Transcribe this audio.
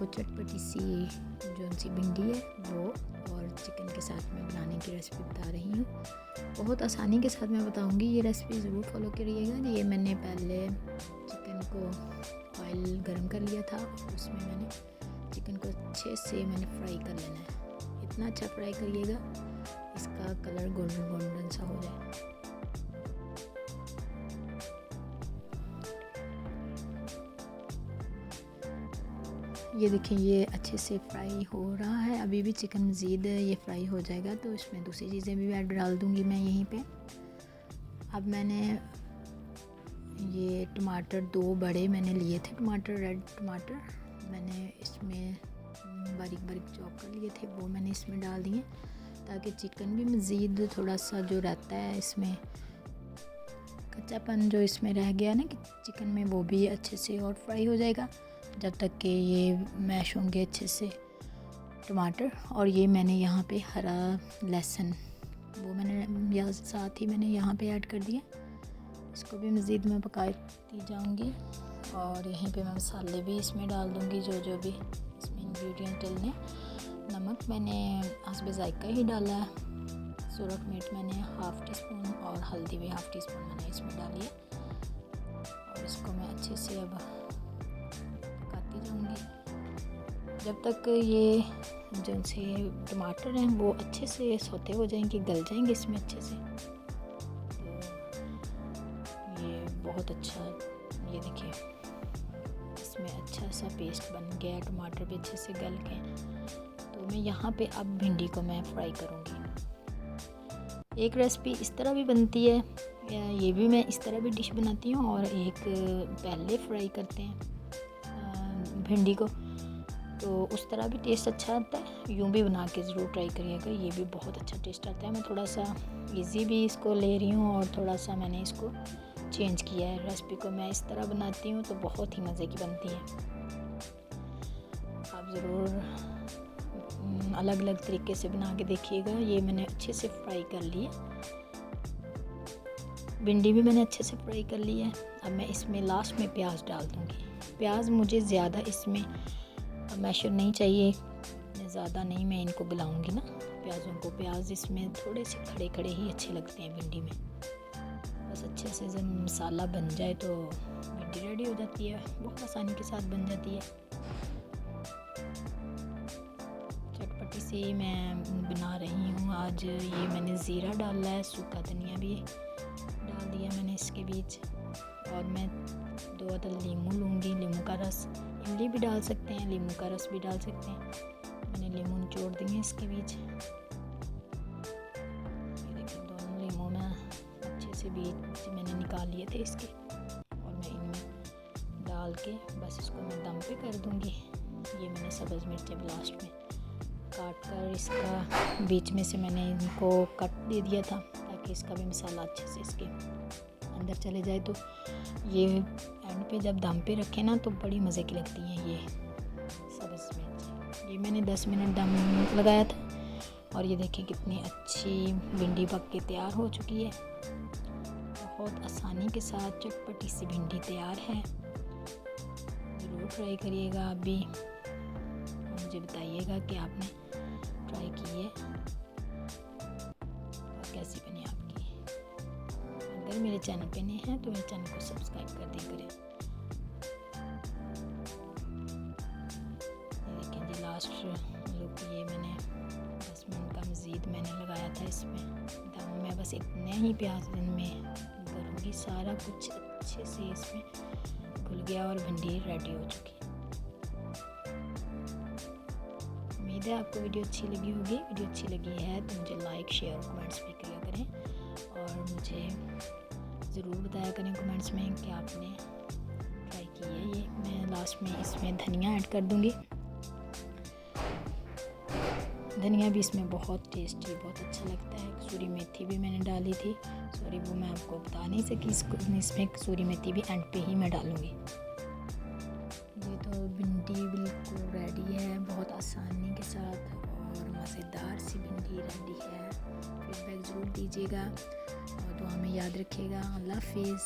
आपको चटपटी सी जो सी भिंडी है वो और चिकन के साथ में बनाने की रेसिपी बता रही हूँ। बहुत आसानी के साथ मैं बताऊँगी, ये रेसिपी ज़रूर फॉलो करिएगा। ये मैंने पहले चिकन को ऑयल गरम कर लिया था, उसमें मैंने चिकन को अच्छे से फ्राई कर लेना है। इतना अच्छा फ्राई करिएगा इसका कलर गोल्डन गोल्डन सा हो जाए। ये देखिए ये अच्छे से फ्राई हो रहा है। अभी भी चिकन मज़ीद ये फ्राई हो जाएगा तो इसमें दूसरी चीज़ें भी ऐड डाल दूँगी मैं यहीं पे। अब मैंने ये टमाटर 2 बड़े मैंने लिए थे, टमाटर रेड टमाटर मैंने इसमें बारीक बारीक चॉप कर लिए थे, वो मैंने इसमें डाल दिए ताकि चिकन भी मज़ीद थोड़ा सा जो रहता है इसमें कच्चापन जो इसमें रह गया ना कि चिकन में, वो भी अच्छे से और फ्राई हो जाएगा जब तक कि ये मैश होंगे अच्छे से टमाटर। और ये मैंने यहाँ पे हरा लहसुन वो मैंने या साथ ही मैंने यहाँ पे ऐड कर दिया। इसको भी मज़ीद मैं पकाती जाऊँगी और यहीं पे मैं मसाले भी इसमें डाल दूँगी जो जो भी इसमें इंग्रेडिएंट डलने। नमक मैंने हस्बे ज़ायका ही डाला है, सूरख मिर्च मैंने हाफ़ टी स्पून और हल्दी भी हाफ़ टी स्पून मैंने इसमें डाली है। और इसको मैं अच्छे से अब पकाती जाऊँगी जब तक ये जो से टमाटर हैं वो अच्छे से सौते हो जाएंगे, गल जाएंगे इसमें अच्छे से। तो ये बहुत अच्छा, ये देखिए इसमें अच्छा सा पेस्ट बन गया, टमाटर भी अच्छे से गल गए। तो मैं यहाँ पे अब भिंडी को मैं फ्राई करूँगी। एक रेसिपी इस तरह भी बनती है, ये भी मैं इस तरह भी डिश बनाती हूँ, और एक पहले फ्राई करते हैं भिंडी को, तो उस तरह भी टेस्ट अच्छा आता है। यूँ भी बना के ज़रूर ट्राई करिएगा, ये भी बहुत अच्छा टेस्ट आता है। मैं थोड़ा सा इजी भी इसको ले रही हूँ और थोड़ा सा मैंने इसको चेंज किया है रेसिपी को। मैं इस तरह बनाती हूँ तो बहुत ही मज़े की बनती है। आप ज़रूर अलग अलग तरीके से बना के देखिएगा। ये मैंने अच्छे से फ्राई कर ली है, भिंडी भी मैंने अच्छे से फ्राई कर ली है। अब मैं इसमें लास्ट में प्याज डाल दूँगी। प्याज मुझे ज़्यादा इसमें मैशर नहीं चाहिए, ज़्यादा नहीं मैं इनको गलाऊँगी ना प्याज़ों को। प्याज इसमें थोड़े से खड़े खड़े ही अच्छे लगते हैं भिंडी में। बस अच्छे से जब मसाला बन जाए तो भिंडी रेडी हो जाती है, बहुत आसानी के साथ बन जाती है। चटपटी सी मैं बना रही हूँ आज। ये मैंने ज़ीरा डाला है, सूखा धनिया भी डाल दिया मैंने इसके बीच, और मैं 2 अदद लीमू लूँगी, लीमू का रस। इमली भी डाल सकते हैं, लीमू का रस भी डाल सकते हैं। मैंने लीमू निचोड़ दिए इसके बीच। ये देखिए दोनों लीमू मैं अच्छे से बीच मैंने निकाल लिए थे इसके, और मैं इनमें डाल के बस इसको मैं दम पे कर दूँगी। ये मैंने सब्ज़ मिर्चें लास्ट में काट कर इसका बीच में से मैंने इनको कट दे दिया था ताकि इसका भी मसाला अच्छे से इसके अंदर चले जाए। तो ये एंड पे जब दम पे रखे ना तो बड़ी मज़े की लगती हैं ये सब्ज़ मिर्च। ये मैंने 10 मिनट दम लगाया था, और ये देखिए कितनी अच्छी भिंडी पक के तैयार हो चुकी है। बहुत आसानी के साथ चटपटी सी भिंडी तैयार है। ज़रूर ट्राई करिएगा आप भी, मुझे बताइएगा कि आपने ट्राई की है और कैसी बनी आपकी। अगर मेरे चैनल पे नए हैं तो मेरे चैनल को सब्सक्राइब कर दिया करें। ये देखें जी लास्ट लुक, ये मैंने 10 मिनट का मज़ीद मैंने लगाया था इसमें दम में। बस इतने ही प्याज में करूँगी, सारा कुछ अच्छे से इसमें घुल गया और भिंडी रेडी हो चुकी है। उम्मीद है आपको वीडियो अच्छी लगी होगी। वीडियो अच्छी लगी है तो मुझे लाइक शेयर और कमेंट्स भी किया करें, और मुझे ज़रूर बताया करें कमेंट्स में कि आपने ट्राई की है। ये मैं लास्ट में इसमें धनिया ऐड कर दूँगी। धनिया भी इसमें बहुत टेस्टी, बहुत अच्छा लगता है। कसूरी मेथी भी मैंने डाली थी, सॉरी वो मैं आपको बता नहीं सकी। इसमें कसूरी मेथी भी एंड पे ही मैं डालूँगी। ये तो भिंडी बिल्कुल रेडी है, बहुत आसानी के साथ, और मज़ेदार सी भिंडी रेडी है। फीडबैक ज़रूर दीजिएगा और दुआ में याद रखिएगा। अल्लाह हाफिज़।